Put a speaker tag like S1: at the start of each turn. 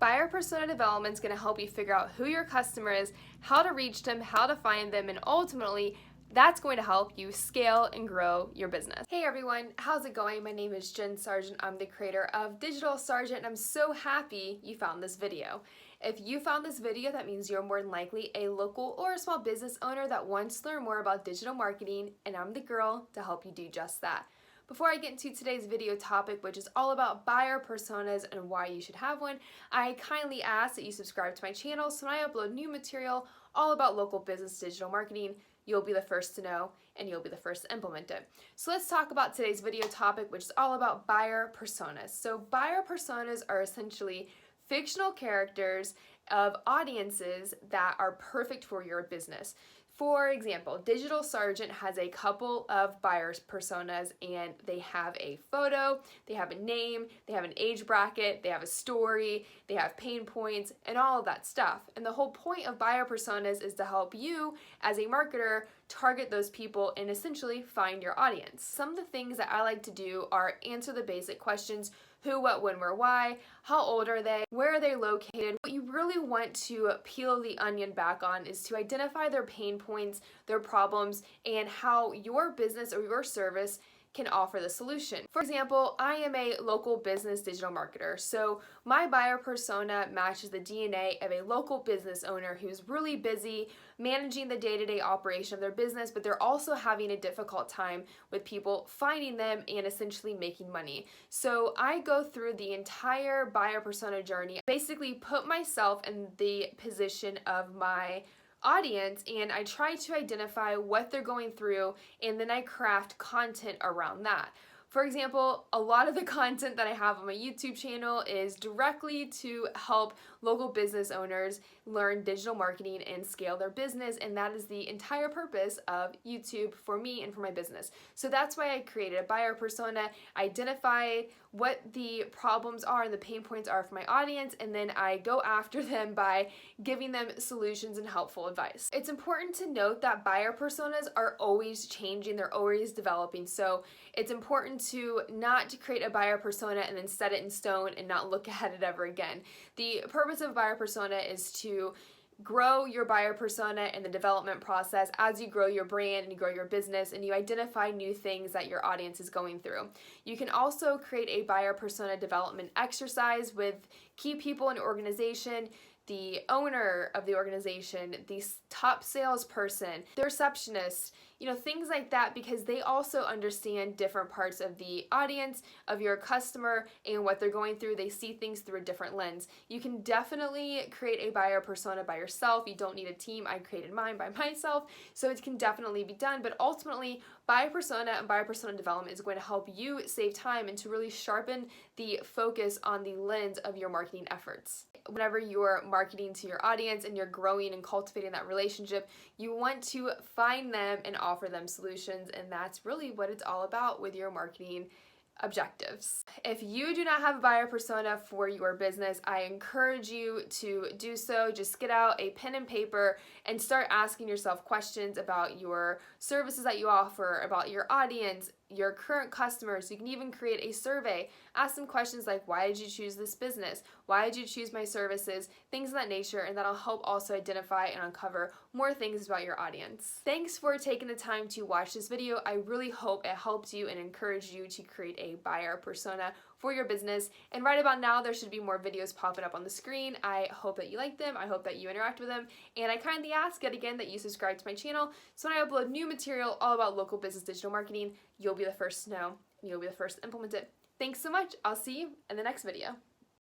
S1: Buyer persona development is going to help you figure out who your customer is, how to reach them, how to find them, and ultimately that's going to help you scale and grow your business. Hey everyone, how's it going? My name is Jen Sargeant. I'm the creator of Digital Sargeant, and I'm so happy you found this video. If you found this video, that means you're more than likely a local or a small business owner that wants to learn more about digital marketing, and I'm the girl to help you do just that. Before I get into today's video topic, which is all about buyer personas and why you should have one, I kindly ask that you subscribe to my channel so when I upload new material all about local business digital marketing, you'll be the first to know and you'll be the first to implement it. So let's talk about today's video topic, which is all about buyer personas. So buyer personas are essentially fictional characters of audiences that are perfect for your business. For example, Digital Sargeant has a couple of buyers personas, and they have a photo, they have a name, they have an age bracket, they have a story, they have pain points, and all of that stuff. And the whole point of buyer personas is to help you as a marketer target those people and essentially find your audience. Some of the things that I like to do are answer the basic questions: who, what, when, where, why, how old are they, where are they located. What you really want to peel the onion back on is to identify their pain points, their problems, and how your business or your service can offer the solution. For example, I am a local business digital marketer, so my buyer persona matches the DNA of a local business owner who's really busy managing the day-to-day operation of their business, but they're also having a difficult time with people finding them and essentially making money. So I go through the entire buyer persona journey, basically put myself in the position of my audience, and I try to identify what they're going through, and then I craft content around that. For example, a lot of the content that I have on my YouTube channel is directly to help local business owners learn digital marketing and scale their business, and that is the entire purpose of YouTube for me and for my business. So that's why I created a buyer persona, identified what the problems are and the pain points are for my audience, and then I go after them by giving them solutions and helpful advice. It's important to note that buyer personas are always changing, they're always developing, so it's important to not to create a buyer persona and then set it in stone and not look at it ever again. The purpose of buyer persona is to grow your buyer persona in the development process as you grow your brand and you grow your business and you identify new things that your audience is going through. You can also create a buyer persona development exercise with key people in your organization, the owner of the organization, the top salesperson, the receptionist, things like that, because they also understand different parts of the audience, of your customer, and what they're going through. They see things through a different lens. You can definitely create a buyer persona by yourself. You don't need a team. I created mine by myself, so it can definitely be done, but ultimately, buyer persona and buyer persona development is going to help you save time and to really sharpen the focus on the lens of your marketing efforts. Whenever you're marketing to your audience and you're growing and cultivating that relationship, you want to find them and offer them solutions, and that's really what it's all about with your marketing objectives. If you do not have a buyer persona for your business, I encourage you to do so. Just get out a pen and paper and start asking yourself questions about your services that you offer, about your audience, your current customers. You can even create a survey. Ask them questions like, why did you choose this business? Why did you choose my services? Things of that nature, and that'll help also identify and uncover more things about your audience. Thanks for taking the time to watch this video. I really hope it helped you and encouraged you to create a buyer persona for your business. And right about now, there should be more videos popping up on the screen. I hope that you like them. I hope that you interact with them. And I kindly ask yet again that you subscribe to my channel so when I upload new material all about local business digital marketing, you'll be the first to know and you'll be the first to implement it. Thanks so much. I'll see you in the next video.